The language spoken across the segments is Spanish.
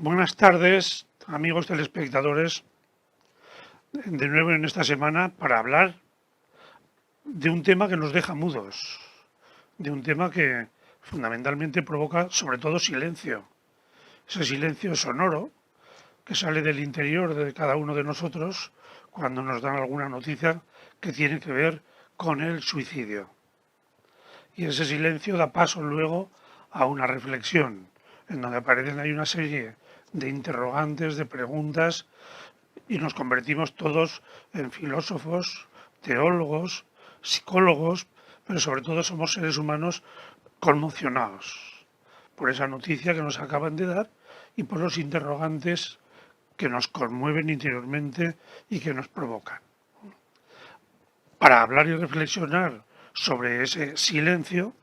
Buenas tardes, amigos telespectadores, de nuevo en esta semana para hablar de un tema que nos deja mudos, de un tema que fundamentalmente provoca sobre todo silencio, ese silencio sonoro que sale del interior de cada uno de nosotros cuando nos dan alguna noticia que tiene que ver con el suicidio. Y ese silencio da paso luego a una reflexión, en donde aparecen ahí una serie de interrogantes, de preguntas, y nos convertimos todos en filósofos, teólogos, psicólogos, pero sobre todo somos seres humanos conmocionados por esa noticia que nos acaban de dar y por los interrogantes que nos conmueven interiormente y que nos provocan. Para hablar y reflexionar sobre ese silencio,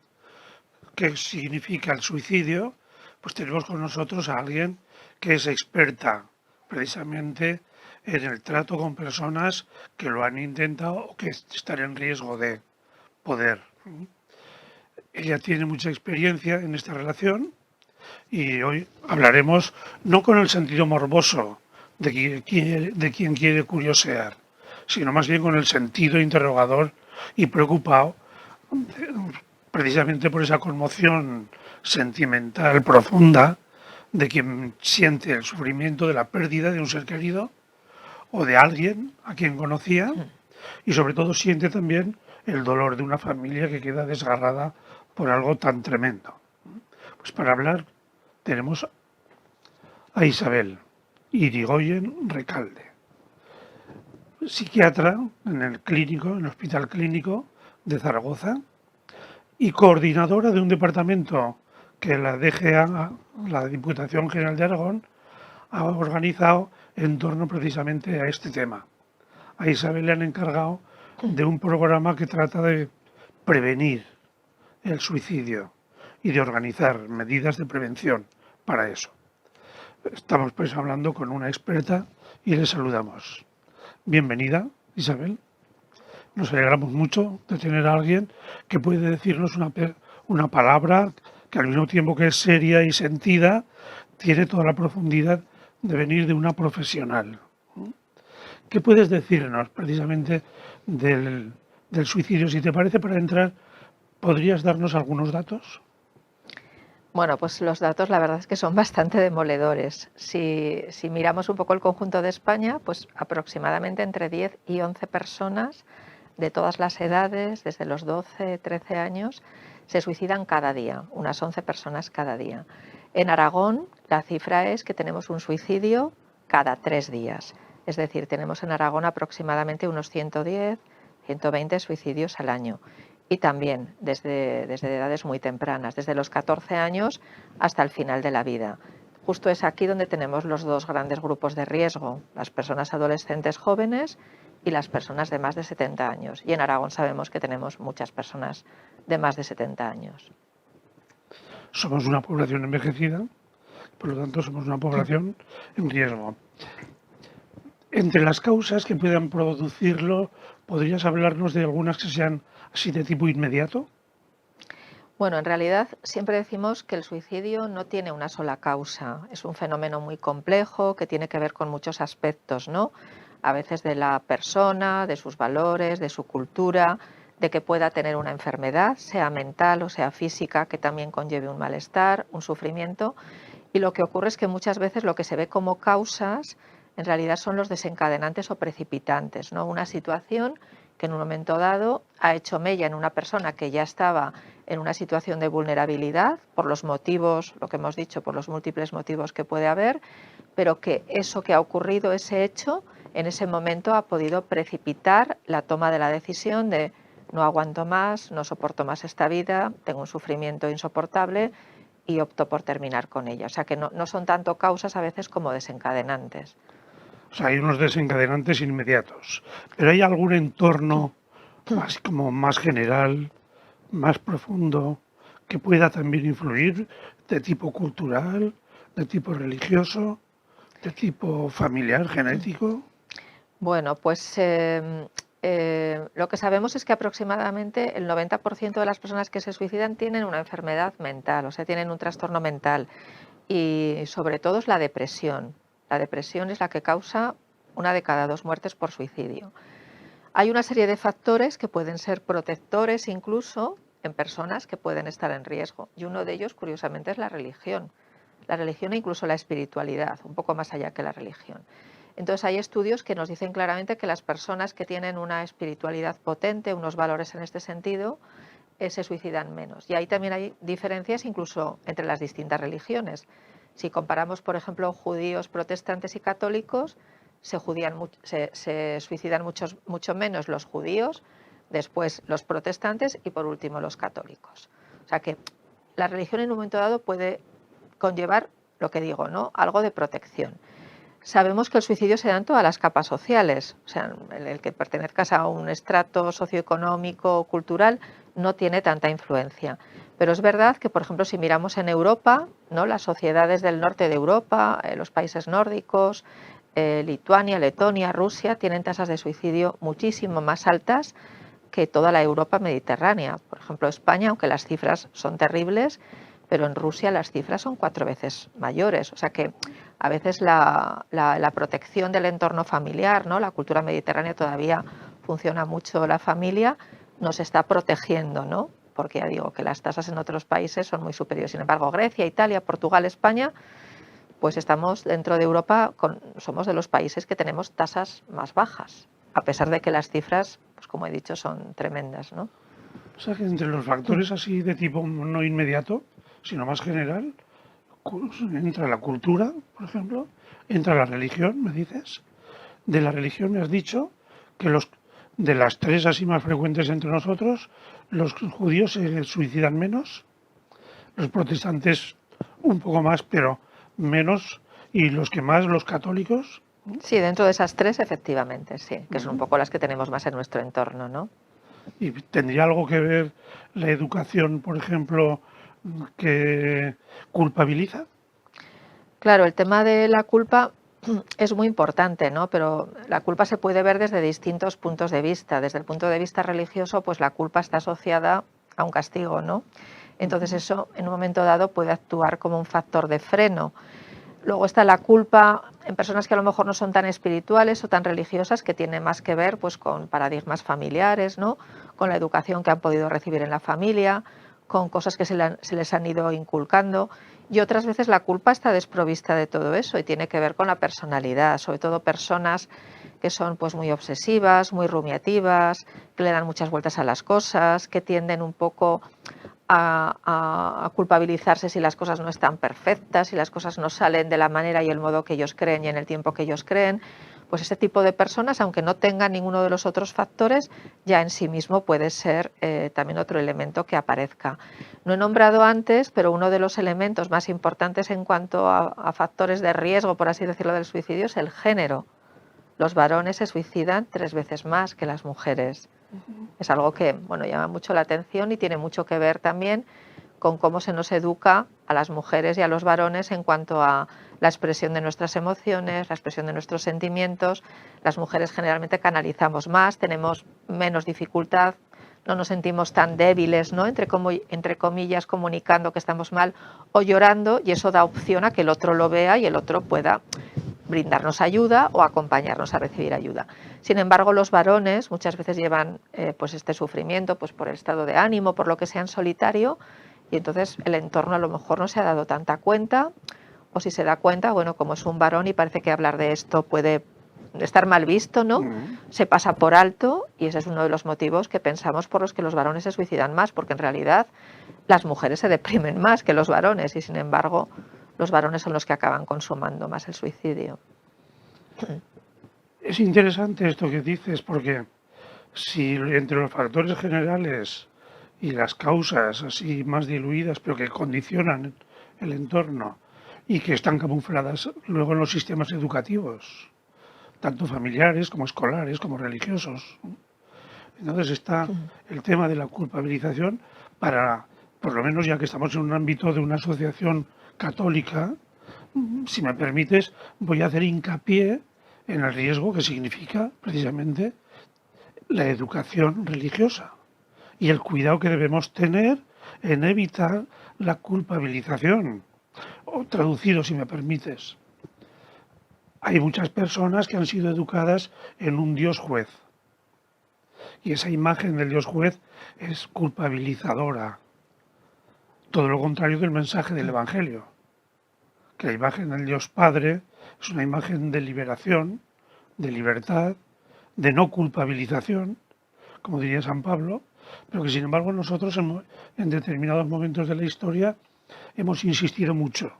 qué significa el suicidio, pues tenemos con nosotros a alguien que es experta precisamente en el trato con personas que lo han intentado o que están en riesgo de poder. Ella tiene mucha experiencia en esta relación y hoy hablaremos no con el sentido morboso de quien quiere curiosear, sino más bien con el sentido interrogador y preocupado precisamente por esa conmoción sentimental profunda de quien siente el sufrimiento de la pérdida de un ser querido o de alguien a quien conocía y sobre todo siente también el dolor de una familia que queda desgarrada por algo tan tremendo. Pues para hablar tenemos a Isabel Irigoyen Recalde, psiquiatra en en el Hospital Clínico de Zaragoza, y coordinadora de un departamento que la DGA, la Diputación General de Aragón, ha organizado en torno precisamente a este tema. A Isabel le han encargado de un programa que trata de prevenir el suicidio y de organizar medidas de prevención para eso. Estamos pues hablando con una experta y le saludamos. Bienvenida, Isabel. Nos alegramos mucho de tener a alguien que puede decirnos una palabra que al mismo tiempo que es seria y sentida, tiene toda la profundidad de venir de una profesional. ¿Qué puedes decirnos precisamente del suicidio? Si te parece, para entrar, ¿podrías darnos algunos datos? Bueno, pues los datos la verdad es que son bastante demoledores. Si miramos un poco el conjunto de España, pues aproximadamente entre 10 y 11 personas de todas las edades, desde los 12, 13 años, se suicidan cada día, unas 11 personas cada día. En Aragón la cifra es que tenemos un suicidio cada 3 días. Es decir, tenemos en Aragón aproximadamente unos 110, 120 suicidios al año. Y también desde edades muy tempranas, desde los 14 años hasta el final de la vida. Justo es aquí donde tenemos los dos grandes grupos de riesgo, las personas adolescentes jóvenes y las personas de más de 70 años. Y en Aragón sabemos que tenemos muchas personas de más de 70 años. Somos una población envejecida, por lo tanto somos una población en riesgo. Entre las causas que puedan producirlo, ¿podrías hablarnos de algunas que sean así de tipo inmediato? Bueno, en realidad siempre decimos que el suicidio no tiene una sola causa. Es un fenómeno muy complejo que tiene que ver con muchos aspectos, ¿no? A veces de la persona, de sus valores, de su cultura, de que pueda tener una enfermedad, sea mental o sea física, que también conlleve un malestar, un sufrimiento. Y lo que ocurre es que muchas veces lo que se ve como causas en realidad son los desencadenantes o precipitantes, ¿no? Una situación que en un momento dado ha hecho mella en una persona que ya estaba en una situación de vulnerabilidad por los motivos, lo que hemos dicho, por los múltiples motivos que puede haber, pero que eso que ha ocurrido, ese hecho, en ese momento ha podido precipitar la toma de la decisión de no aguanto más, no soporto más esta vida, tengo un sufrimiento insoportable y opto por terminar con ella. O sea que no son tanto causas a veces como desencadenantes. O sea, hay unos desencadenantes inmediatos, pero ¿hay algún entorno así como más general, más profundo, que pueda también influir, de tipo cultural, de tipo religioso, de tipo familiar, genético? Bueno, pues lo que sabemos es que aproximadamente el 90% de las personas que se suicidan tienen una enfermedad mental, o sea, tienen un trastorno mental. y sobre todo es la depresión. La depresión es la que causa 1 de cada 2 muertes por suicidio. Hay una serie de factores que pueden ser protectores incluso en personas que pueden estar en riesgo, y uno de ellos, curiosamente, es la religión. La religión e incluso la espiritualidad, un poco más allá que la religión. Entonces hay estudios que nos dicen claramente que las personas que tienen una espiritualidad potente, unos valores en este sentido, se suicidan menos. Y ahí también hay diferencias incluso entre las distintas religiones. Si comparamos, por ejemplo, judíos, protestantes y católicos, se suicidan mucho menos los judíos, después los protestantes y por último los católicos. O sea que la religión en un momento dado puede conllevar lo que digo, ¿no? Algo de protección. Sabemos que el suicidio se da en todas las capas sociales, o sea, el que pertenezcas a un estrato socioeconómico o cultural no tiene tanta influencia. Pero es verdad que, por ejemplo, si miramos en Europa, ¿no? Las sociedades del norte de Europa, los países nórdicos, Lituania, Letonia, Rusia, tienen tasas de suicidio muchísimo más altas que toda la Europa mediterránea. Por ejemplo, España, aunque las cifras son terribles, pero en Rusia las cifras son 4 veces mayores. O sea que a veces la protección del entorno familiar, ¿no? La cultura mediterránea todavía funciona mucho la familia, nos está protegiendo, ¿no? Porque ya digo que las tasas en otros países son muy superiores. Sin embargo, Grecia, Italia, Portugal, España, pues estamos dentro de Europa, somos de los países que tenemos tasas más bajas, a pesar de que las cifras, pues como he dicho, son tremendas, ¿no? O sea que entre los factores así de tipo no inmediato, sino más general, entra la cultura, por ejemplo, entra la religión, me dices. De la religión me has dicho que de las 3 así más frecuentes entre nosotros, los judíos se suicidan menos, los protestantes un poco más, pero menos, y los que más, los católicos. Sí, dentro de esas 3, efectivamente, sí, que son un poco las que tenemos más en nuestro entorno, ¿no? ¿Y tendría algo que ver la educación, por ejemplo, que culpabiliza? Claro, el tema de la culpa es muy importante, ¿no? Pero la culpa se puede ver desde distintos puntos de vista. Desde el punto de vista religioso, pues la culpa está asociada a un castigo, ¿no? Entonces eso, en un momento dado, puede actuar como un factor de freno. Luego está la culpa en personas que a lo mejor no son tan espirituales o tan religiosas, que tiene más que ver pues con paradigmas familiares, ¿no? Con la educación que han podido recibir en la familia, con cosas que se les han ido inculcando. Y otras veces la culpa está desprovista de todo eso y tiene que ver con la personalidad, sobre todo personas que son pues muy obsesivas, muy rumiativas, que le dan muchas vueltas a las cosas, que tienden un poco a culpabilizarse si las cosas no están perfectas, si las cosas no salen de la manera y el modo que ellos creen y en el tiempo que ellos creen. Pues ese tipo de personas, aunque no tengan ninguno de los otros factores, ya en sí mismo puede ser también otro elemento que aparezca. No he nombrado antes, pero uno de los elementos más importantes en cuanto a factores de riesgo, por así decirlo, del suicidio es el género. Los varones se suicidan 3 veces más que las mujeres. Es algo que, bueno, llama mucho la atención y tiene mucho que ver también con cómo se nos educa a las mujeres y a los varones en cuanto a la expresión de nuestras emociones, la expresión de nuestros sentimientos. Las mujeres generalmente canalizamos más, tenemos menos dificultad, no nos sentimos tan débiles, ¿no? Entre comillas, comunicando que estamos mal o llorando, y eso da opción a que el otro lo vea y el otro pueda brindarnos ayuda o acompañarnos a recibir ayuda. Sin embargo, los varones muchas veces llevan pues este sufrimiento pues por el estado de ánimo, por lo que sea en solitario, y entonces el entorno a lo mejor no se ha dado tanta cuenta, o si se da cuenta, bueno, como es un varón y parece que hablar de esto puede estar mal visto, ¿no? Se pasa por alto, y ese es uno de los motivos que pensamos por los que los varones se suicidan más, porque en realidad las mujeres se deprimen más que los varones y sin embargo los varones son los que acaban consumando más el suicidio. Es interesante esto que dices, porque si entre los factores generales y las causas así más diluidas, pero que condicionan el entorno y que están camufladas luego en los sistemas educativos, tanto familiares como escolares como religiosos. Entonces está el tema de la culpabilización para, por lo menos ya que estamos en un ámbito de una asociación católica, si me permites, voy a hacer hincapié en el riesgo que significa precisamente la educación religiosa y el cuidado que debemos tener en evitar la culpabilización. O traducido, si me permites, hay muchas personas que han sido educadas en un Dios juez. Y esa imagen del Dios juez es culpabilizadora. Todo lo contrario del mensaje del Evangelio. Que la imagen del Dios Padre es una imagen de liberación, de libertad, de no culpabilización, como diría San Pablo, pero que sin embargo nosotros en determinados momentos de la historia hemos insistido mucho,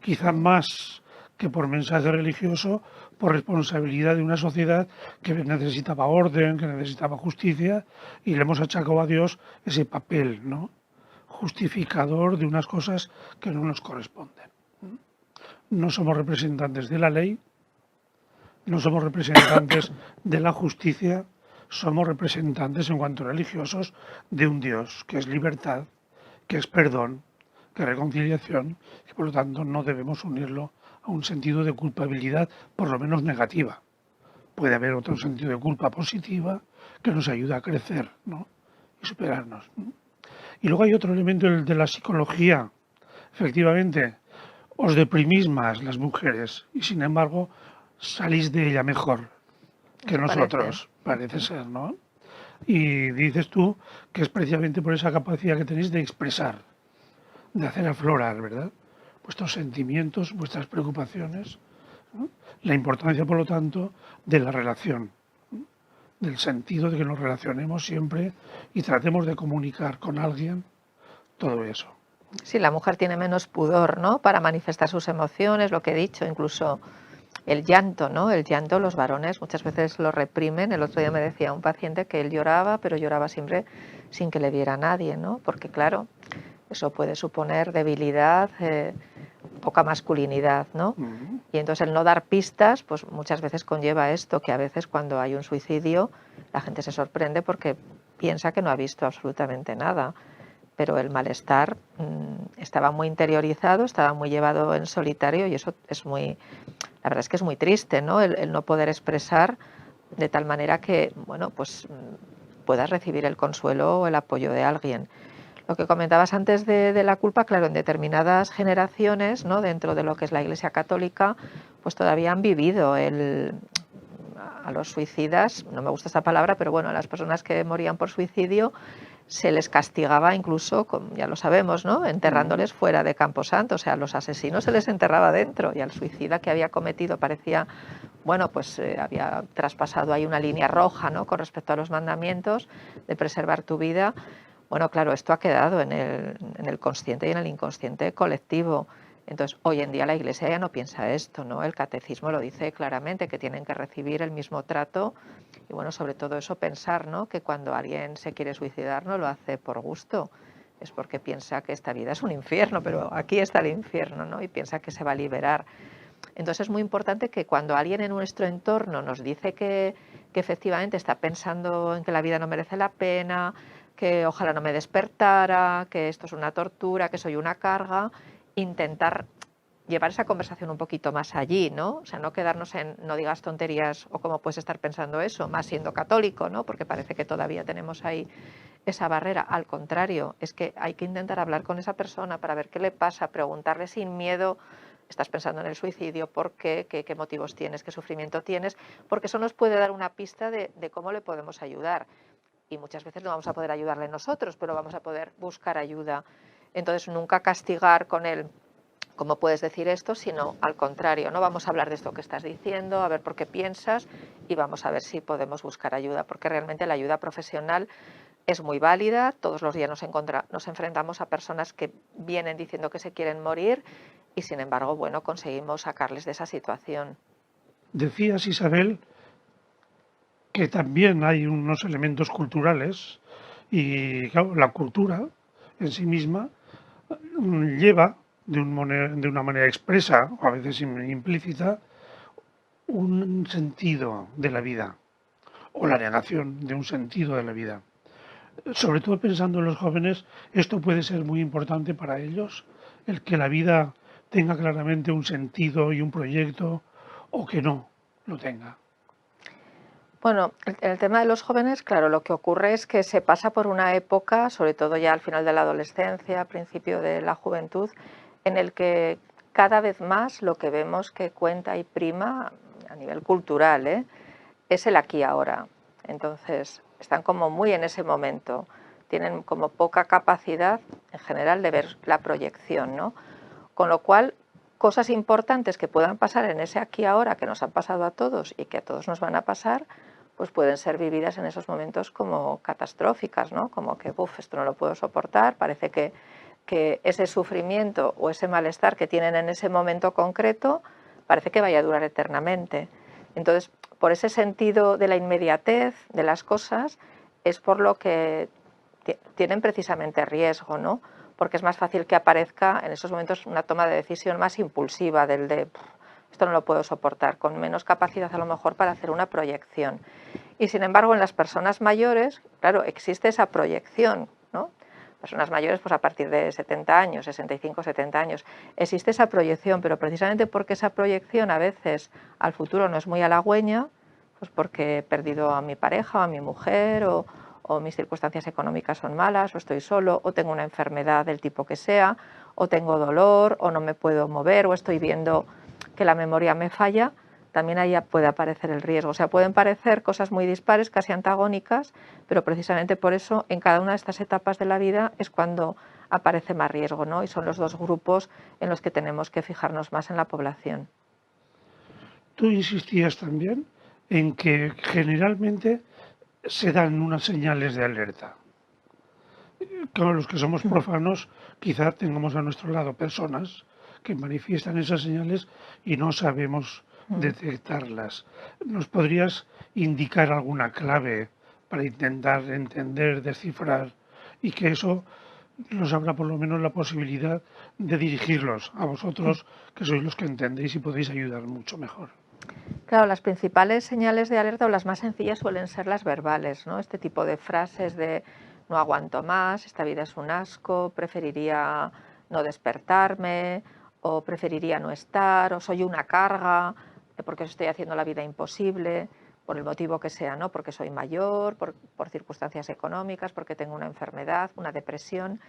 quizá más que por mensaje religioso, por responsabilidad de una sociedad que necesitaba orden, que necesitaba justicia, y le hemos achacado a Dios ese papel, ¿no?, justificador de unas cosas que no nos corresponden. No somos representantes de la ley, no somos representantes de la justicia, somos representantes en cuanto religiosos de un Dios que es libertad, que es perdón, que es reconciliación, y por lo tanto no debemos unirlo a un sentido de culpabilidad, por lo menos negativa. Puede haber otro sentido de culpa positiva que nos ayuda a crecer, ¿no?, y superarnos. Y luego hay otro elemento, el de la psicología. Efectivamente, os deprimís más las mujeres y sin embargo salís de ella mejor que nosotros, parece ser, ¿no? Y dices tú que es precisamente por esa capacidad que tenéis de expresar, de hacer aflorar, ¿verdad?, vuestros sentimientos, vuestras preocupaciones, ¿no? La importancia, por lo tanto, de la relación, ¿no?, del sentido de que nos relacionemos siempre y tratemos de comunicar con alguien todo eso. Sí, la mujer tiene menos pudor, ¿no?, para manifestar sus emociones, lo que he dicho, incluso el llanto, ¿no? El llanto los varones muchas veces lo reprimen. El otro día me decía un paciente que él lloraba, pero lloraba siempre sin que le viera nadie, ¿no? Porque claro, eso puede suponer debilidad, poca masculinidad, ¿no? Y entonces el no dar pistas, pues muchas veces conlleva esto, que a veces cuando hay un suicidio la gente se sorprende porque piensa que no ha visto absolutamente nada. Pero el malestar estaba muy interiorizado, estaba muy llevado en solitario y eso es muy, la verdad es que es muy triste, ¿no? El no poder expresar de tal manera que, bueno, pues puedas recibir el consuelo o el apoyo de alguien. Lo que comentabas antes de la culpa, claro, en determinadas generaciones, ¿no?, dentro de lo que es la Iglesia Católica, pues todavía han vivido a los suicidas, no me gusta esa palabra, pero bueno, a las personas que morían por suicidio, se les castigaba incluso, ya lo sabemos, ¿no?, enterrándoles fuera de Camposanto. O sea, a los asesinos se les enterraba dentro y al suicida que había cometido parecía, bueno, pues había traspasado ahí una línea roja, ¿no?, con respecto a los mandamientos de preservar tu vida. Bueno, claro, esto ha quedado en el consciente y en el inconsciente colectivo. Entonces, hoy en día la Iglesia ya no piensa esto, ¿no? El catecismo lo dice claramente, que tienen que recibir el mismo trato y, bueno, sobre todo eso, pensar, ¿no?, que cuando alguien se quiere suicidar no lo hace por gusto, es porque piensa que esta vida es un infierno, pero aquí está el infierno, ¿no?, y piensa que se va a liberar. Entonces es muy importante que cuando alguien en nuestro entorno nos dice que efectivamente está pensando en que la vida no merece la pena, que ojalá no me despertara, que esto es una tortura, que soy una carga, intentar llevar esa conversación un poquito más allí, ¿no? O sea, no quedarnos en no digas tonterías o cómo puedes estar pensando eso, más siendo católico, ¿no? Porque parece que todavía tenemos ahí esa barrera. Al contrario, es que hay que intentar hablar con esa persona para ver qué le pasa, preguntarle sin miedo, estás pensando en el suicidio, ¿por qué? ¿Qué motivos tienes? ¿Qué sufrimiento tienes? Porque eso nos puede dar una pista de cómo le podemos ayudar. Y muchas veces no vamos a poder ayudarle nosotros, pero vamos a poder buscar ayuda. Entonces, nunca castigar con él, ¿cómo puedes decir esto?, sino al contrario, no vamos a hablar de esto que estás diciendo, a ver por qué piensas y vamos a ver si podemos buscar ayuda, porque realmente la ayuda profesional es muy válida. Todos los días nos enfrentamos a personas que vienen diciendo que se quieren morir y sin embargo, bueno, conseguimos sacarles de esa situación. Decías, Isabel, que también hay unos elementos culturales y claro, la cultura en sí misma lleva de una manera expresa o a veces implícita un sentido de la vida o la negación de un sentido de la vida. Sobre todo pensando en los jóvenes, esto puede ser muy importante para ellos, el que la vida tenga claramente un sentido y un proyecto o que no lo tenga. Bueno, el tema de los jóvenes, claro, lo que ocurre es que se pasa por una época, sobre todo ya al final de la adolescencia, al principio de la juventud, en el que cada vez más lo que vemos que cuenta y prima a nivel cultural, es el aquí y ahora. Entonces, están como muy en ese momento, tienen como poca capacidad en general de ver la proyección, ¿no? Con lo cual, cosas importantes que puedan pasar en ese aquí y ahora, que nos han pasado a todos y que a todos nos van a pasar, pues pueden ser vividas en esos momentos como catastróficas, ¿no? Como que, esto no lo puedo soportar, parece que ese sufrimiento o ese malestar que tienen en ese momento concreto parece que vaya a durar eternamente. Entonces, por ese sentido de la inmediatez de las cosas, es por lo que tienen precisamente riesgo, ¿no? Porque es más fácil que aparezca en esos momentos una toma de decisión más impulsiva, del de esto no lo puedo soportar, con menos capacidad a lo mejor para hacer una proyección. Y sin embargo, en las personas mayores, claro, existe esa proyección, ¿no? Personas mayores, pues a partir de 70 años, 65, 70 años, existe esa proyección, pero precisamente porque esa proyección a veces al futuro no es muy halagüeña, pues porque he perdido a mi pareja o a mi mujer, o mis circunstancias económicas son malas, o estoy solo, o tengo una enfermedad del tipo que sea, o tengo dolor, o no me puedo mover, o estoy viendo que la memoria me falla, también ahí puede aparecer el riesgo. O sea, pueden parecer cosas muy dispares, casi antagónicas, pero precisamente por eso en cada una de estas etapas de la vida es cuando aparece más riesgo, ¿no? Y son los dos grupos en los que tenemos que fijarnos más en la población. Tú insistías también en que generalmente se dan unas señales de alerta. Todos los que somos profanos quizá tengamos a nuestro lado personas que manifiestan esas señales y no sabemos detectarlas. ¿Nos podrías indicar alguna clave para intentar entender, descifrar y que eso nos abra por lo menos la posibilidad de dirigirlos a vosotros, que sois los que entendéis y podéis ayudar mucho mejor? Claro, las principales señales de alerta o las más sencillas suelen ser las verbales, ¿no? Este tipo de frases de no aguanto más, esta vida es un asco, preferiría no despertarme, o preferiría no estar, o soy una carga, porque os estoy haciendo la vida imposible, por el motivo que sea, ¿no? Porque soy mayor, por circunstancias económicas, porque tengo una enfermedad, una depresión.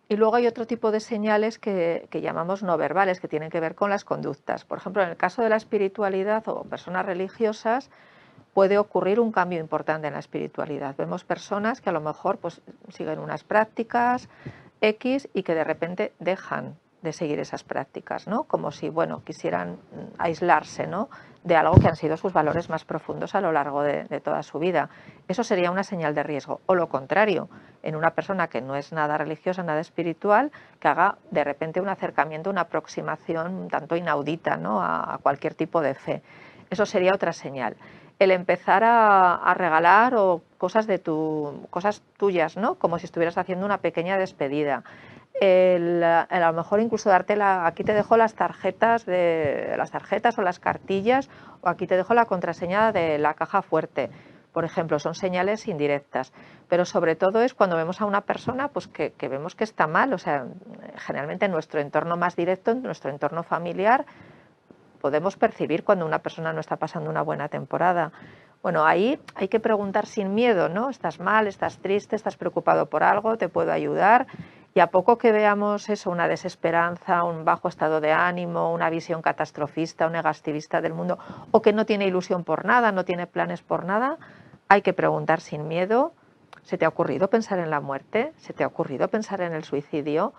Y luego hay otro tipo de señales que llamamos no verbales, que tienen que ver con las conductas. Por ejemplo, en el caso de la espiritualidad o personas religiosas, puede ocurrir un cambio importante en la espiritualidad. Vemos personas que a lo mejor pues, siguen unas prácticas X y que de repente dejan de seguir esas prácticas, ¿no? Como si, bueno, quisieran aislarse, ¿no?, de algo que han sido sus valores más profundos a lo largo de toda su vida. Eso sería una señal de riesgo. O lo contrario, en una persona que no es nada religiosa, nada espiritual, que haga de repente un acercamiento, una aproximación un tanto inaudita, ¿no?, a cualquier tipo de fe. Eso sería otra señal. El empezar a regalar o cosas tuyas, ¿no?, como si estuvieras haciendo una pequeña despedida. A lo mejor incluso aquí te dejo las tarjetas o las cartillas, o aquí te dejo la contraseña de la caja fuerte, por ejemplo. Son señales indirectas, pero sobre todo es cuando vemos a una persona pues que vemos que está mal. O sea, generalmente en nuestro entorno más directo, en nuestro entorno familiar, podemos percibir cuando una persona no está pasando una buena temporada. Bueno, ahí hay que preguntar sin miedo, ¿no? ¿Estás mal? ¿Estás triste? ¿Estás preocupado por algo? ¿Te puedo ayudar? Y a poco que veamos eso, una desesperanza, un bajo estado de ánimo, una visión catastrofista o negativista del mundo, o que no tiene ilusión por nada, no tiene planes por nada, hay que preguntar sin miedo: ¿se te ha ocurrido pensar en la muerte? ¿Se te ha ocurrido pensar en el suicidio?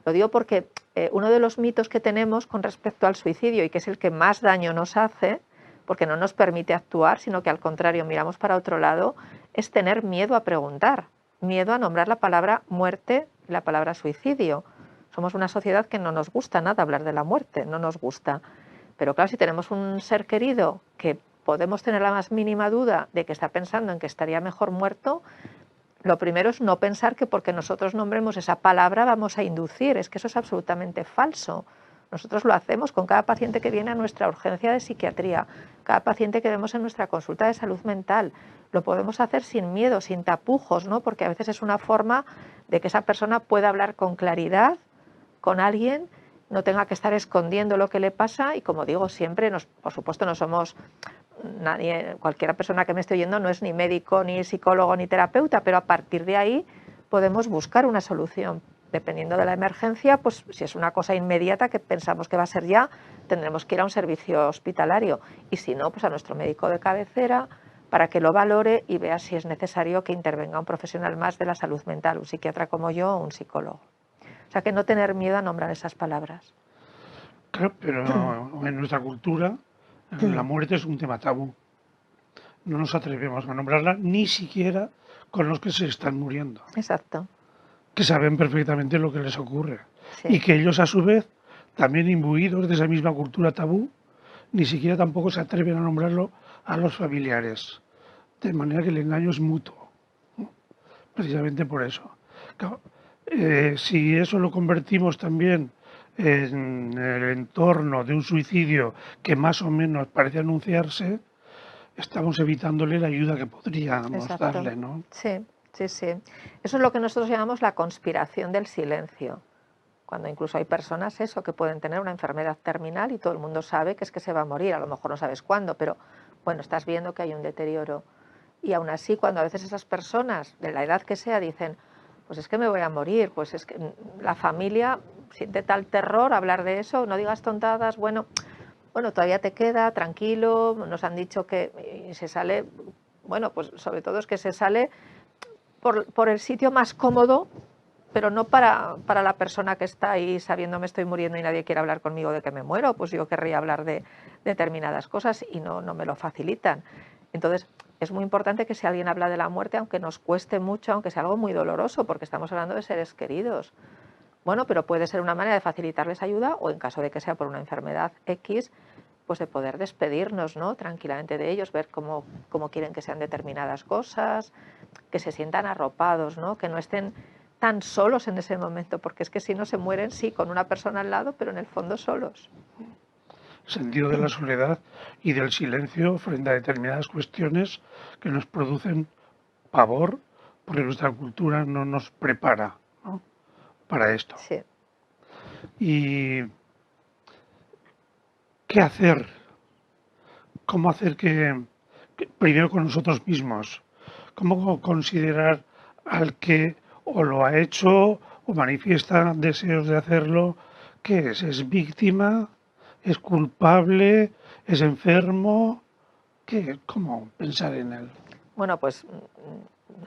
Lo digo porque uno de los mitos que tenemos con respecto al suicidio, y que es el que más daño nos hace, porque no nos permite actuar, sino que al contrario miramos para otro lado, es tener miedo a preguntar, miedo a nombrar la palabra muerte y la palabra suicidio. Somos una sociedad que no nos gusta nada hablar de la muerte, no nos gusta. Pero claro, si tenemos un ser querido que podemos tener la más mínima duda de que está pensando en que estaría mejor muerto, lo primero es no pensar que porque nosotros nombremos esa palabra vamos a inducir. Es que eso es absolutamente falso. Nosotros lo hacemos con cada paciente que viene a nuestra urgencia de psiquiatría, cada paciente que vemos en nuestra consulta de salud mental. Lo podemos hacer sin miedo, sin tapujos, ¿no? Porque a veces es una forma de que esa persona pueda hablar con claridad con alguien, no tenga que estar escondiendo lo que le pasa. Y como digo siempre, por supuesto no somos nadie, cualquier persona que me esté oyendo no es ni médico, ni psicólogo, ni terapeuta, pero a partir de ahí podemos buscar una solución dependiendo de la emergencia, pues si es una cosa inmediata que pensamos que va a ser ya, tendremos que ir a un servicio hospitalario y si no, pues a nuestro médico de cabecera para que lo valore y vea si es necesario que intervenga un profesional más de la salud mental, un psiquiatra como yo o un psicólogo. O sea, que no tener miedo a nombrar esas palabras. Claro, pero en nuestra cultura la muerte es un tema tabú. No nos atrevemos a nombrarla ni siquiera con los que se están muriendo, Exacto, que saben perfectamente lo que les ocurre. Y sí, que ellos, a su vez, también imbuidos de esa misma cultura tabú, ni siquiera tampoco se atreven a nombrarlo a los familiares. De manera que el engaño es mutuo, ¿no? Precisamente por eso. Claro, si eso lo convertimos también en el entorno de un suicidio que más o menos parece anunciarse, estamos evitándole la ayuda que podríamos exacto. darle, ¿no? Sí, sí, sí. Eso es lo que nosotros llamamos la conspiración del silencio. Cuando incluso hay personas eso que pueden tener una enfermedad terminal y todo el mundo sabe que se va a morir, a lo mejor no sabes cuándo, pero bueno, estás viendo que hay un deterioro. Y aún así, cuando a veces esas personas, de la edad que sea, dicen, pues es que me voy a morir, pues es que la familia siente tal terror hablar de eso, no digas tontadas, bueno, todavía te queda, tranquilo, nos han dicho que y se sale, bueno, pues sobre todo es que se sale por el sitio más cómodo, pero no para la persona que está ahí sabiendo me estoy muriendo y nadie quiere hablar conmigo de que me muero, pues yo querría hablar de determinadas cosas y no me lo facilitan. Entonces, es muy importante que si alguien habla de la muerte, aunque nos cueste mucho, aunque sea algo muy doloroso, porque estamos hablando de seres queridos, bueno, pero puede ser una manera de facilitarles ayuda o en caso de que sea por una enfermedad X, pues de poder despedirnos, ¿no? Tranquilamente de ellos, ver cómo quieren que sean determinadas cosas, que se sientan arropados, ¿no? Que no estén tan solos en ese momento, porque es que si no se mueren, sí, con una persona al lado, pero en el fondo solos. Sentido de la soledad y del silencio frente a determinadas cuestiones que nos producen pavor porque nuestra cultura no nos prepara, ¿no?, para esto. Sí. ¿Y qué hacer? ¿Cómo hacer que primero con nosotros mismos? ¿Cómo considerar al que o lo ha hecho o manifiesta deseos de hacerlo? ¿Qué es? ¿Es víctima? ¿Es culpable? ¿Es enfermo? ¿Qué? ¿Cómo pensar en él? Bueno, pues,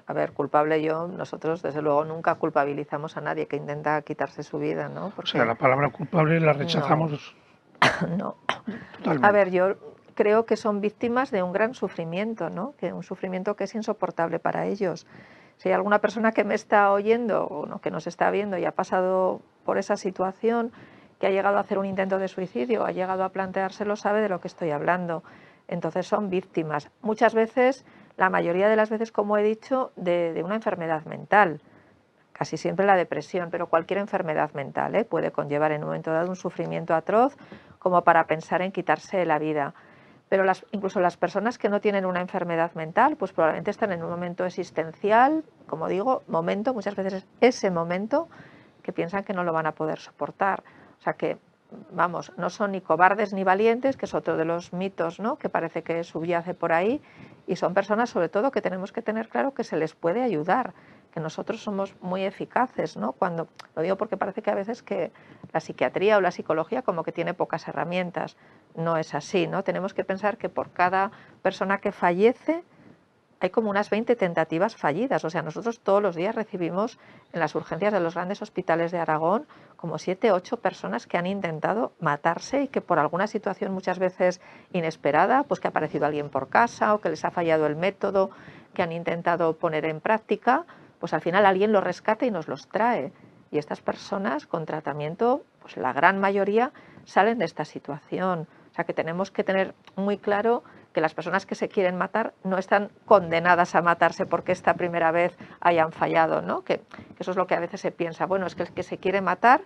a ver, culpable yo, nosotros desde luego nunca culpabilizamos a nadie que intenta quitarse su vida, ¿no? O sea, Porque la palabra culpable la no, rechazamos no. A totalmente. ver, yo creo que son víctimas de un gran sufrimiento, ¿no? Que un sufrimiento que es insoportable para ellos. Si hay alguna persona que me está oyendo o no, que nos está viendo y ha pasado por esa situación, que ha llegado a hacer un intento de suicidio, ha llegado a planteárselo, sabe de lo que estoy hablando. Entonces son víctimas. Muchas veces, la mayoría de las veces, como he dicho, de una enfermedad mental. Casi siempre la depresión, pero cualquier enfermedad mental, ¿eh?, puede conllevar en un momento dado un sufrimiento atroz como para pensar en quitarse la vida. Pero incluso las personas que no tienen una enfermedad mental, pues probablemente están en un momento existencial, como digo, momento, muchas veces es ese momento que piensan que no lo van a poder soportar. O sea que, vamos, no son ni cobardes ni valientes, que es otro de los mitos, ¿no?, que parece que subyace por ahí, y son personas sobre todo que tenemos que tener claro que se les puede ayudar, que nosotros somos muy eficaces, ¿no? Cuando, lo digo porque parece que a veces que la psiquiatría o la psicología como que tiene pocas herramientas. No es así, ¿no? Tenemos que pensar que por cada persona que fallece hay como unas 20 tentativas fallidas. O sea, nosotros todos los días recibimos en las urgencias de los grandes hospitales de Aragón como 7, 8 personas que han intentado matarse y que por alguna situación muchas veces inesperada, pues que ha aparecido alguien por casa o que les ha fallado el método que han intentado poner en práctica, pues al final alguien los rescata y nos los trae. Y estas personas con tratamiento, pues la gran mayoría salen de esta situación. O sea que tenemos que tener muy claro que las personas que se quieren matar no están condenadas a matarse porque esta primera vez hayan fallado, ¿no? Que eso es lo que a veces se piensa, bueno, es que el que se quiere matar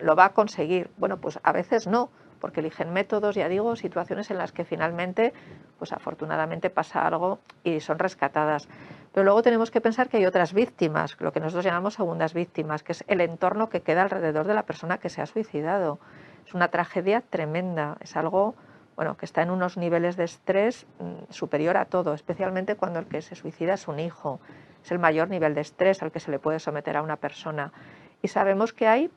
lo va a conseguir. Bueno, pues a veces no, porque eligen métodos, ya digo, situaciones en las que finalmente, pues afortunadamente pasa algo y son rescatadas. Pero luego tenemos que pensar que hay otras víctimas, lo que nosotros llamamos segundas víctimas, que es el entorno que queda alrededor de la persona que se ha suicidado. Es una tragedia tremenda, es algo, bueno, que está en unos niveles de estrés superior a todo, especialmente cuando el que se suicida es un hijo. Es el mayor nivel de estrés al que se le puede someter a una persona. y sabemos que hay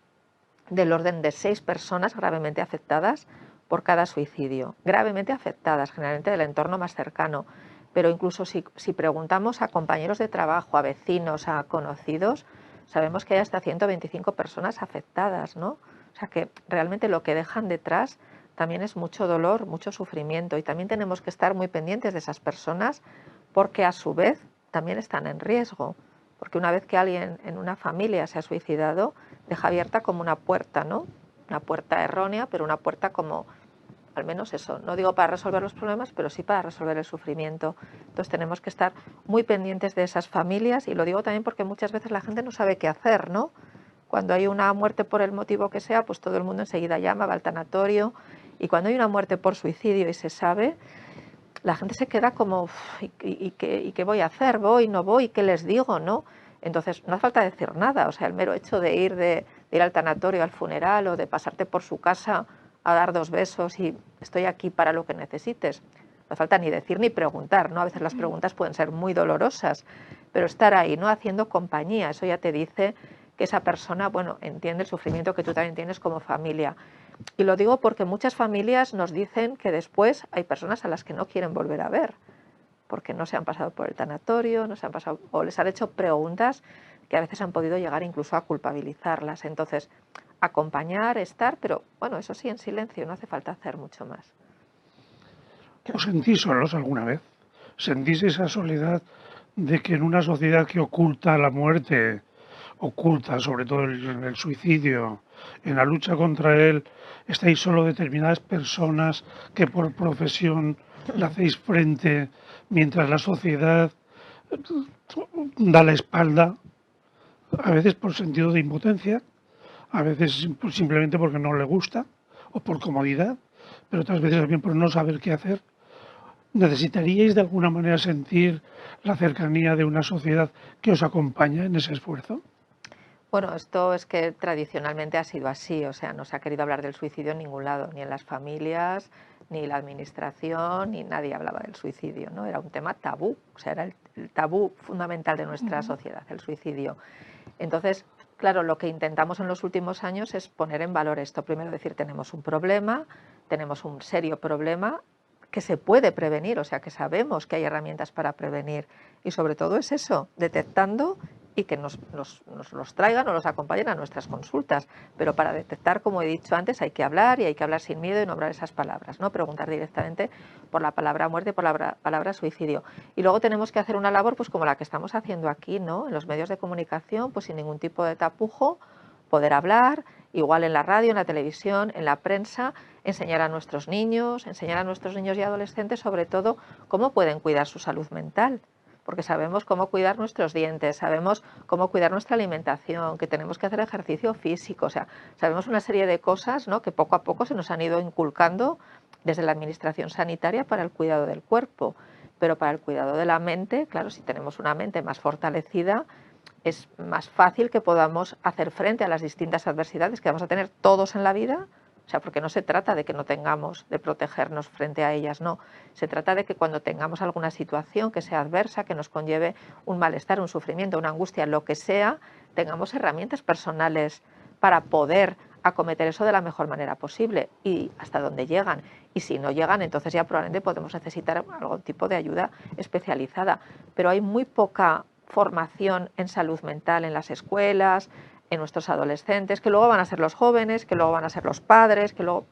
del orden de 6 personas gravemente afectadas por cada suicidio, gravemente afectadas, generalmente del entorno más cercano, pero incluso si preguntamos a compañeros de trabajo, a vecinos, a conocidos, sabemos que hay hasta 125 personas afectadas, ¿no? O sea que realmente lo que dejan detrás también es mucho dolor, mucho sufrimiento, y también tenemos que estar muy pendientes de esas personas porque a su vez también están en riesgo, porque una vez que alguien en una familia se ha suicidado, deja abierta como una puerta, ¿no? Una puerta errónea, pero una puerta como, al menos eso, no digo para resolver los problemas, pero sí para resolver el sufrimiento. Entonces tenemos que estar muy pendientes de esas familias, y lo digo también porque muchas veces la gente no sabe qué hacer, ¿no? Cuando hay una muerte por el motivo que sea, pues todo el mundo enseguida llama, va al tanatorio, y cuando hay una muerte por suicidio y se sabe, la gente se queda como, ¿y qué voy a hacer? ¿Voy, no voy? ¿Qué les digo? ¿No? Entonces no hace falta decir nada, o sea, el mero hecho de ir al tanatorio, al funeral, o de pasarte por su casa a dar 2 besos y estoy aquí para lo que necesites. No hace falta ni decir ni preguntar, ¿no? A veces las preguntas pueden ser muy dolorosas, pero estar ahí, ¿no? Haciendo compañía, eso ya te dice que esa persona, bueno, entiende el sufrimiento que tú también tienes como familia. Y lo digo porque muchas familias nos dicen que después hay personas a las que no quieren volver a ver, porque no se han pasado por el tanatorio, no se han pasado, o les han hecho preguntas que a veces han podido llegar incluso a culpabilizarlas. Entonces, acompañar, estar, pero bueno, eso sí, en silencio, no hace falta hacer mucho más. ¿Os sentís solos alguna vez? ¿Sentís esa soledad de que en una sociedad que oculta la muerte, oculta sobre todo el suicidio, en la lucha contra él, estáis solo determinadas personas que por profesión le hacéis frente, mientras la sociedad da la espalda, a veces por sentido de impotencia, a veces simplemente porque no le gusta o por comodidad, pero otras veces también por no saber qué hacer? ¿Necesitaríais de alguna manera sentir la cercanía de una sociedad que os acompaña en ese esfuerzo? Bueno, esto es que tradicionalmente ha sido así, o sea, no se ha querido hablar del suicidio en ningún lado, ni en las familias, ni la administración, ni nadie hablaba del suicidio, ¿no? Era un tema tabú, o sea, era el tabú fundamental de nuestra sociedad, el suicidio. Entonces, claro, lo que intentamos en los últimos años es poner en valor esto. Primero decir, tenemos un problema, tenemos un serio problema que se puede prevenir, o sea, que sabemos que hay herramientas para prevenir. Y sobre todo es eso, detectando y que nos los traigan o los acompañen a nuestras consultas. Pero para detectar, como he dicho antes, hay que hablar, y hay que hablar sin miedo y nombrar esas palabras, ¿no? Preguntar directamente por la palabra muerte, por la palabra suicidio. Y luego tenemos que hacer una labor pues como la que estamos haciendo aquí, ¿no? En los medios de comunicación, pues sin ningún tipo de tapujo, poder hablar, igual en la radio, en la televisión, en la prensa, enseñar a nuestros niños y adolescentes sobre todo cómo pueden cuidar su salud mental, porque sabemos cómo cuidar nuestros dientes, sabemos cómo cuidar nuestra alimentación, que tenemos que hacer ejercicio físico, o sea, sabemos una serie de cosas, ¿no?, que poco a poco se nos han ido inculcando desde la administración sanitaria para el cuidado del cuerpo, pero para el cuidado de la mente, claro, si tenemos una mente más fortalecida, es más fácil que podamos hacer frente a las distintas adversidades que vamos a tener todos en la vida. O sea, porque no se trata de que no tengamos de protegernos frente a ellas, no. Se trata de que cuando tengamos alguna situación que sea adversa, que nos conlleve un malestar, un sufrimiento, una angustia, lo que sea, tengamos herramientas personales para poder acometer eso de la mejor manera posible y hasta donde llegan. Y si no llegan, entonces ya probablemente podemos necesitar algún tipo de ayuda especializada. Pero hay muy poca formación en salud mental en las escuelas, en nuestros adolescentes, que luego van a ser los jóvenes, que luego van a ser los padres, que luego...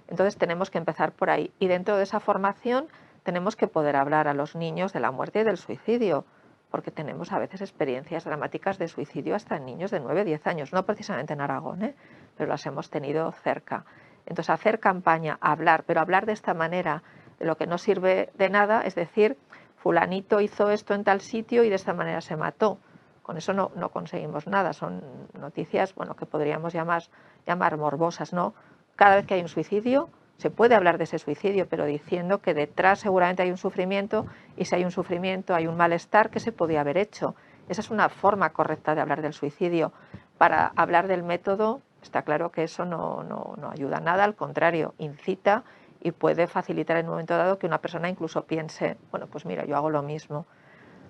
Entonces tenemos que empezar por ahí. Y dentro de esa formación tenemos que poder hablar a los niños de la muerte y del suicidio, porque tenemos a veces experiencias dramáticas de suicidio hasta en niños de 9, 10 años, no precisamente en Aragón, pero las hemos tenido cerca. Entonces hacer campaña, hablar, pero hablar de esta manera, de lo que no sirve de nada, es decir, fulanito hizo esto en tal sitio y de esta manera se mató. Con eso no conseguimos nada, son noticias, bueno, que podríamos llamar morbosas, ¿no? Cada vez que hay un suicidio, se puede hablar de ese suicidio, pero diciendo que detrás seguramente hay un sufrimiento, y si hay un sufrimiento hay un malestar que se podía haber hecho. Esa es una forma correcta de hablar del suicidio. Para hablar del método, está claro que eso no ayuda a nada, al contrario, incita y puede facilitar en un momento dado que una persona incluso piense, bueno, pues mira, yo hago lo mismo.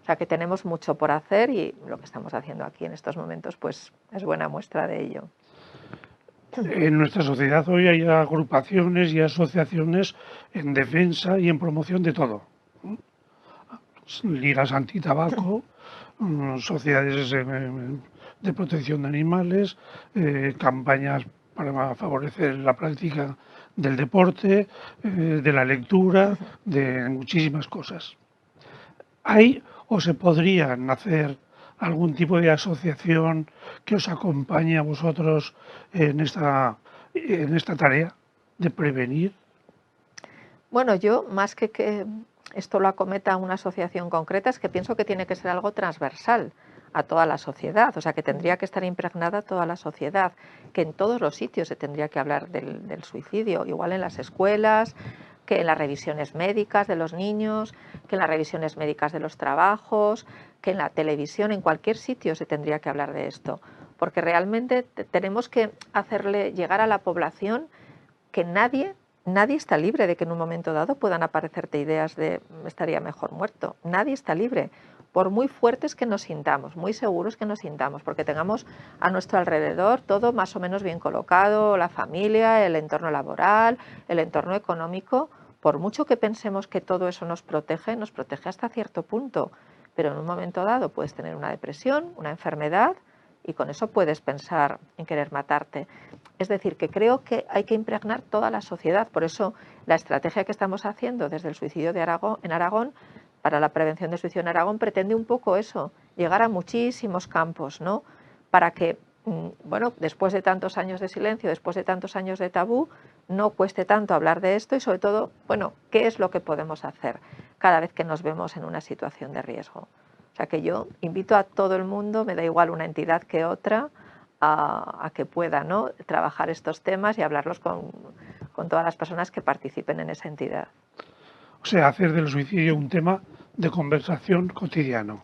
O sea que tenemos mucho por hacer y lo que estamos haciendo aquí en estos momentos pues es buena muestra de ello. En nuestra sociedad hoy hay agrupaciones y asociaciones en defensa y en promoción de todo. Ligas antitabaco, sociedades de protección de animales, campañas para favorecer la práctica del deporte, de la lectura, de muchísimas cosas. ¿Hay o se podrían hacer algún tipo de asociación que os acompañe a vosotros en esta tarea de prevenir? Bueno, yo más que esto lo acometa una asociación concreta, es que pienso que tiene que ser algo transversal a toda la sociedad, o sea, que tendría que estar impregnada toda la sociedad, que en todos los sitios se tendría que hablar del suicidio, igual en las escuelas, que en las revisiones médicas de los niños, que en las revisiones médicas de los trabajos, que en la televisión, en cualquier sitio se tendría que hablar de esto, porque realmente tenemos que hacerle llegar a la población que nadie está libre de que en un momento dado puedan aparecerte ideas de estaría mejor muerto. Nadie está libre, por muy fuertes que nos sintamos, muy seguros que nos sintamos, porque tengamos a nuestro alrededor todo más o menos bien colocado, la familia, el entorno laboral, el entorno económico. Por mucho que pensemos que todo eso nos protege hasta cierto punto, pero en un momento dado puedes tener una depresión, una enfermedad, y con eso puedes pensar en querer matarte. Es decir, que creo que hay que impregnar toda la sociedad. Por eso la estrategia que estamos haciendo desde el suicidio en Aragón, para la prevención del suicidio en Aragón, pretende un poco eso, llegar a muchísimos campos, ¿no? Para que, bueno, después de tantos años de silencio, después de tantos años de tabú, no cueste tanto hablar de esto y sobre todo, bueno, ¿qué es lo que podemos hacer cada vez que nos vemos en una situación de riesgo? O sea que yo invito a todo el mundo, me da igual una entidad que otra, a que pueda, ¿no?, trabajar estos temas y hablarlos con todas las personas que participen en esa entidad. O sea, hacer del suicidio un tema de conversación cotidiano.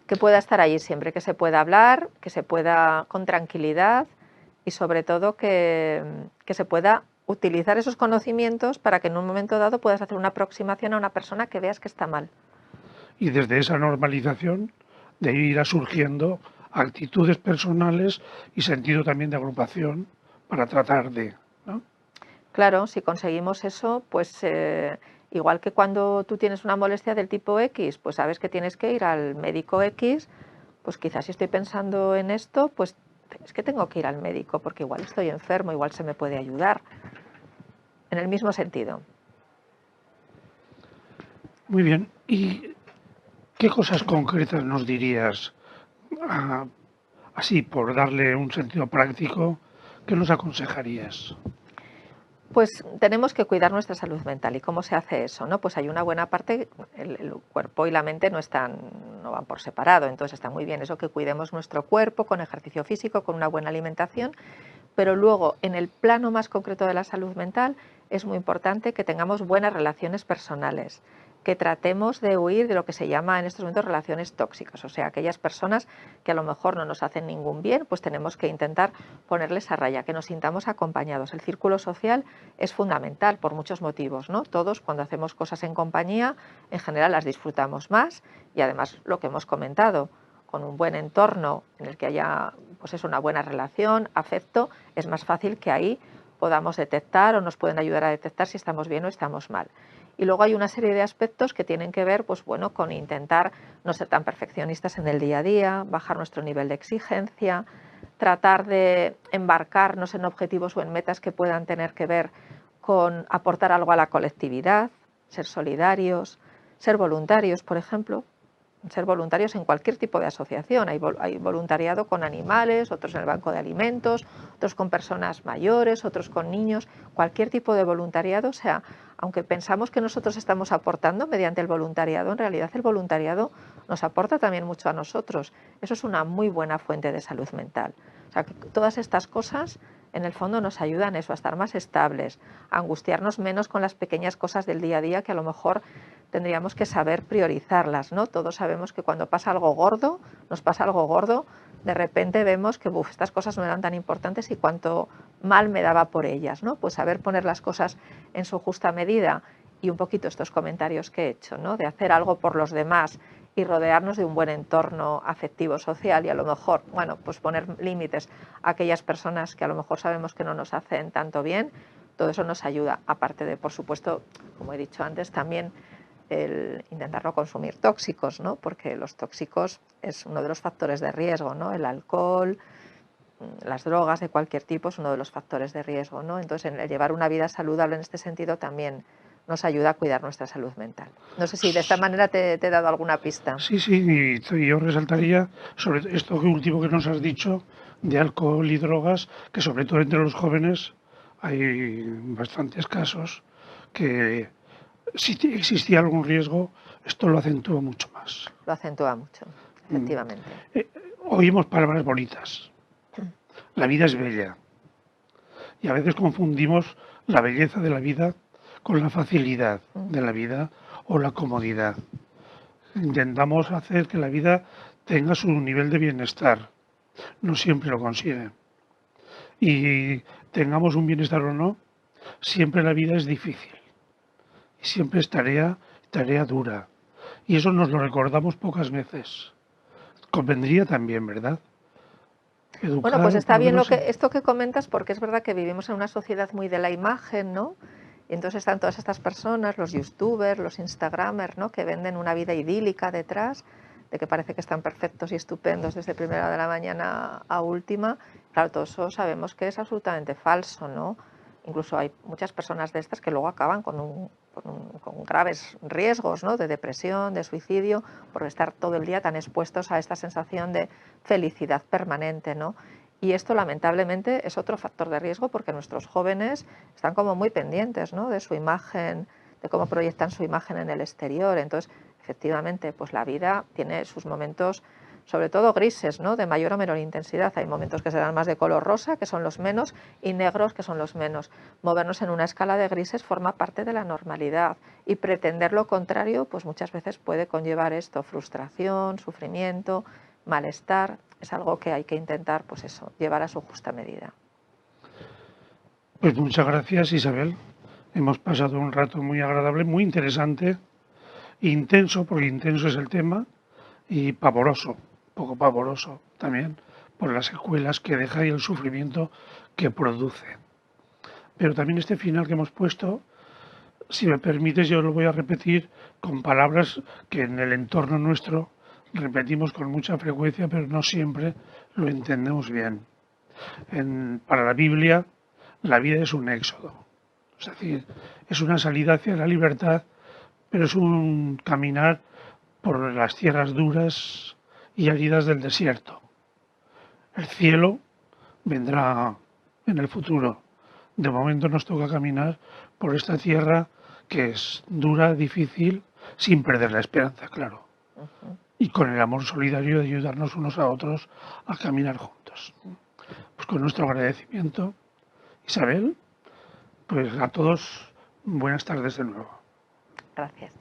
Que pueda estar allí siempre, que se pueda hablar, que se pueda con tranquilidad y sobre todo que se pueda utilizar esos conocimientos para que en un momento dado puedas hacer una aproximación a una persona que veas que está mal. Y desde esa normalización de ir surgiendo actitudes personales y sentido también de agrupación para tratar de, ¿no? Claro, si conseguimos eso, pues igual que cuando tú tienes una molestia del tipo X, pues sabes que tienes que ir al médico X, pues quizás si estoy pensando en esto, pues es que tengo que ir al médico porque igual estoy enfermo, igual se me puede ayudar. En el mismo sentido. Muy bien. ¿Y qué cosas concretas nos dirías, así por darle un sentido práctico, qué nos aconsejarías? Pues tenemos que cuidar nuestra salud mental. ¿Y cómo se hace eso, no? Pues hay una buena parte, el cuerpo y la mente no van por separado, entonces está muy bien eso, que cuidemos nuestro cuerpo con ejercicio físico, con una buena alimentación, pero luego en el plano más concreto de la salud mental es muy importante que tengamos buenas relaciones personales, que tratemos de huir de lo que se llama en estos momentos relaciones tóxicas, o sea, aquellas personas que a lo mejor no nos hacen ningún bien, pues tenemos que intentar ponerles a raya, que nos sintamos acompañados. El círculo social es fundamental por muchos motivos, ¿no? Todos cuando hacemos cosas en compañía, en general las disfrutamos más y además lo que hemos comentado, con un buen entorno en el que haya pues es una buena relación, afecto, es más fácil que ahí podamos detectar o nos pueden ayudar a detectar si estamos bien o estamos mal. Y luego hay una serie de aspectos que tienen que ver, pues bueno, con intentar no ser tan perfeccionistas en el día a día, bajar nuestro nivel de exigencia, tratar de embarcarnos en objetivos o en metas que puedan tener que ver con aportar algo a la colectividad, ser solidarios, ser voluntarios, por ejemplo, ser voluntarios en cualquier tipo de asociación. Hay voluntariado con animales, otros en el banco de alimentos, otros con personas mayores, otros con niños, cualquier tipo de voluntariado. O sea, aunque pensamos que nosotros estamos aportando mediante el voluntariado, en realidad el voluntariado nos aporta también mucho a nosotros. Eso es una muy buena fuente de salud mental. O sea, que todas estas cosas en el fondo nos ayudan eso, a estar más estables, a angustiarnos menos con las pequeñas cosas del día a día que a lo mejor tendríamos que saber priorizarlas, ¿no? Todos sabemos que cuando pasa algo gordo, nos pasa algo gordo, de repente vemos que estas cosas no eran tan importantes y cuánto mal me daba por ellas, ¿no? Pues saber poner las cosas en su justa medida y un poquito estos comentarios que he hecho, ¿no? De hacer algo por los demás y rodearnos de un buen entorno afectivo social y a lo mejor, bueno, pues poner límites a aquellas personas que a lo mejor sabemos que no nos hacen tanto bien, todo eso nos ayuda, aparte de, por supuesto, como he dicho antes, también el intentar no consumir tóxicos, ¿no? Porque los tóxicos es uno de los factores de riesgo, ¿no? El alcohol, las drogas de cualquier tipo es uno de los factores de riesgo, ¿no? Entonces, el llevar una vida saludable en este sentido también nos ayuda a cuidar nuestra salud mental. No sé si de esta manera te he dado alguna pista. Sí, sí, y yo resaltaría sobre esto último que nos has dicho de alcohol y drogas, que sobre todo entre los jóvenes hay bastantes casos que si existía algún riesgo, esto lo acentúa mucho más. Lo acentúa mucho, Mm. efectivamente. Oímos palabras bonitas. La vida es bella. Y a veces confundimos la belleza de la vida con la facilidad de la vida o la comodidad. Intentamos hacer que la vida tenga su nivel de bienestar. No siempre lo consigue. Y tengamos un bienestar o no, siempre la vida es difícil. Y siempre es tarea dura. Y eso nos lo recordamos pocas veces. Convendría también, ¿verdad? Bueno, Educar, pues por está lo bien menos, esto que comentas, porque es verdad que vivimos en una sociedad muy de la imagen, ¿no? Y entonces están todas estas personas, los youtubers, los instagramers, ¿no? Que venden una vida idílica detrás, de que parece que están perfectos y estupendos desde primera de la mañana a última. Claro, todo eso sabemos que es absolutamente falso, ¿no? Incluso hay muchas personas de estas que luego acaban con graves riesgos, ¿no? De depresión, de suicidio, por estar todo el día tan expuestos a esta sensación de felicidad permanente, ¿no? Y esto lamentablemente es otro factor de riesgo porque nuestros jóvenes están como muy pendientes, ¿no? De su imagen, de cómo proyectan su imagen en el exterior. Entonces, efectivamente, pues la vida tiene sus momentos, sobre todo grises, ¿no? De mayor o menor intensidad. Hay momentos que serán más de color rosa, que son los menos, y negros, que son los menos. Movernos en una escala de grises forma parte de la normalidad y pretender lo contrario, pues muchas veces puede conllevar esto, frustración, sufrimiento, malestar. Es algo que hay que intentar, pues eso, llevar a su justa medida. pues muchas gracias, Isabel. Hemos pasado un rato muy agradable, muy interesante, intenso, porque intenso es el tema, y pavoroso, poco pavoroso también, por las secuelas que deja y el sufrimiento que produce. Pero también este final que hemos puesto, si me permites, yo lo voy a repetir con palabras que en el entorno nuestro repetimos con mucha frecuencia, pero no siempre lo entendemos bien. Para la Biblia, la vida es un éxodo, es decir, es una salida hacia la libertad, pero es un caminar por las tierras duras y áridas del desierto. El cielo vendrá en el futuro. De momento nos toca caminar por esta tierra que es dura, difícil, sin perder la esperanza, claro. Y con el amor solidario de ayudarnos unos a otros a caminar juntos. Pues con nuestro agradecimiento, Isabel, pues a todos buenas tardes de nuevo. Gracias.